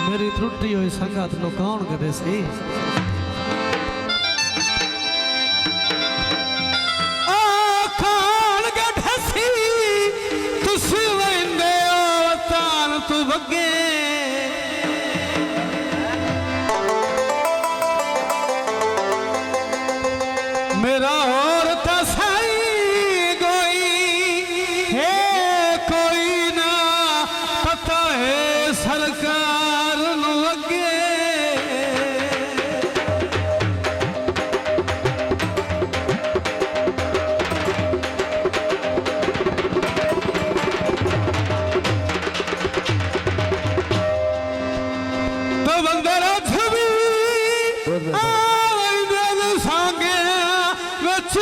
मेरी त्रुटि हुई संगत नो कौन करे सी खान गठसी तुस वेंदे अवतान तू वगे मेरा और तसाई गोई है कोई ना पता है सरकार नु अगे तो बंदर छवि सांगे बच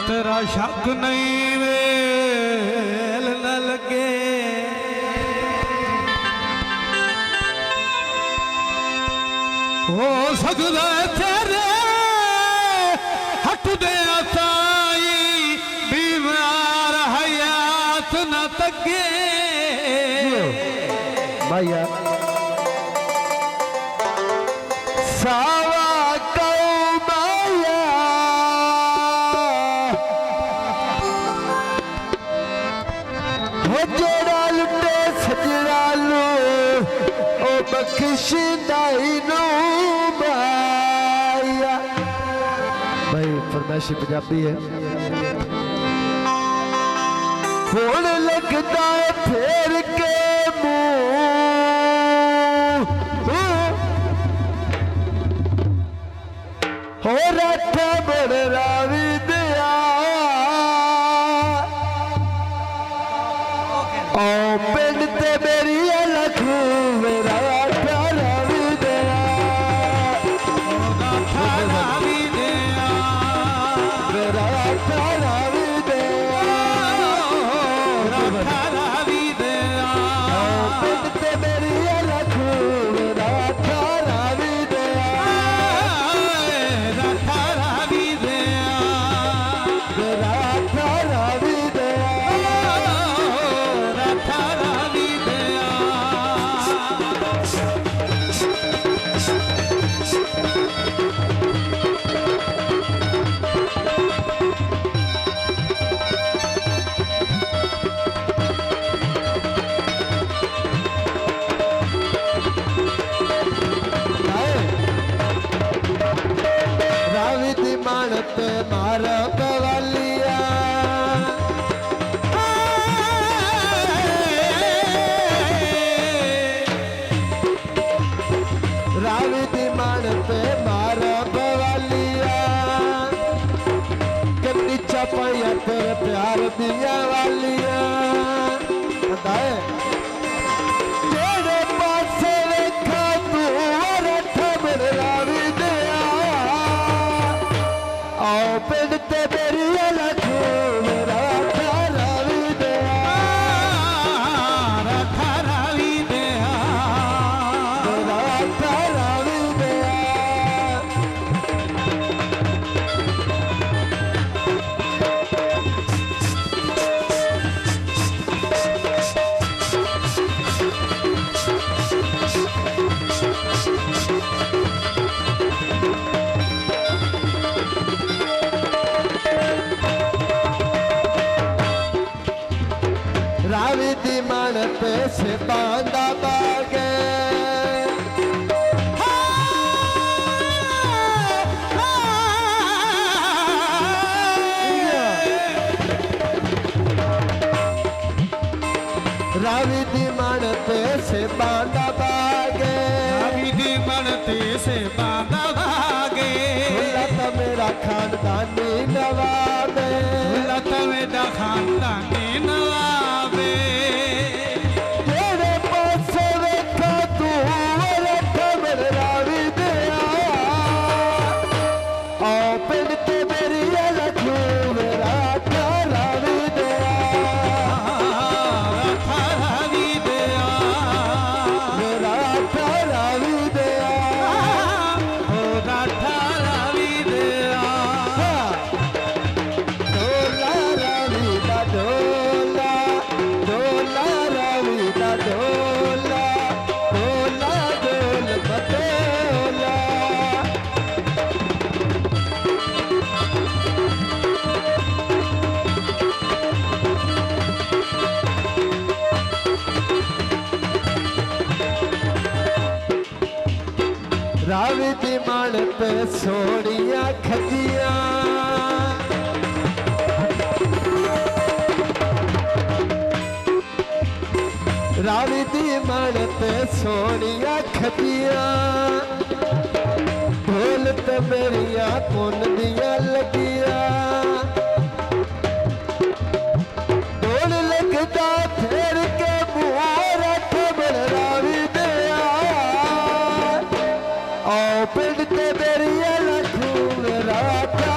तेरा शक नहीं वेल न लगे हो सकता है तेरे हट दे ताई बीमार हयात न तगे भैया सावा जेड़ा लुटे सजड़ा लो ओ बख्शिदाई नो माया। भाई फरमाइशी पंजाबी है। हुण लगदा है फेर के मुंह हो रखा बड़ रावी दिया ओ पिंड ते मेरी अलख मेरा प्यारा भी दया मेरा प्यारा भी दया मेरा प्यारा भी दया ओ पिंड ते मेरी अलख मेरा प्यारा भी दया मेरा प्यारा भी दया मानत मारा कवालिया रावी दी मानत मारा कवालिया कन्नी चपाया तेरे प्यार दिया वालिया बताए तेरे पासे देखा तू रठ मेरे रावी दिया आओ पिंड ते मेरी अलख मेरा प्यारा भी दया प्यारा भी दया मेरा प्यारा भी दया रावी दी मानत से बांधा बागे रावी दी मानत से बांधा बागे रावी दी मानत से बांधा बागे लता मेरा खानदानी नवाबे लता मेरा खानदानी नवाबे तेरे पासे देखा तू रख मेरे रावी दिया ओ पिंड ते मेरी अलख मेरा प्यारा भी दया प्यारा भी दया मेरा प्यारा भी दया हो प्यारा भी दया ਰਾਵੀ ਦੀ ਮਣ ਤੇ ਸੋਹਣੀਆਂ ਖੱਜੀਆਂ ਰਾਵੀ ਦੀ ਮਣ ਤੇ ਸੋਹਣੀਆਂ ਖੱਜੀਆਂ ਢੋਲ ਤੇ ਮੇਰੀਆਂ ਪੁੰਨ ਦੀਆਂ ਲੱਗੀਆਂ ਢੋਲ ਲੱਗਦਾ ਫੇਰ ਕੇ ਮੂੰਹ ਰੱਖ ਰਾਵੀ ਦਿਆ ਆਓ ਪਿੰਡ ਤੇ ਮੇਰੀਆਂ ਲੱਖੂ ਰਾਤ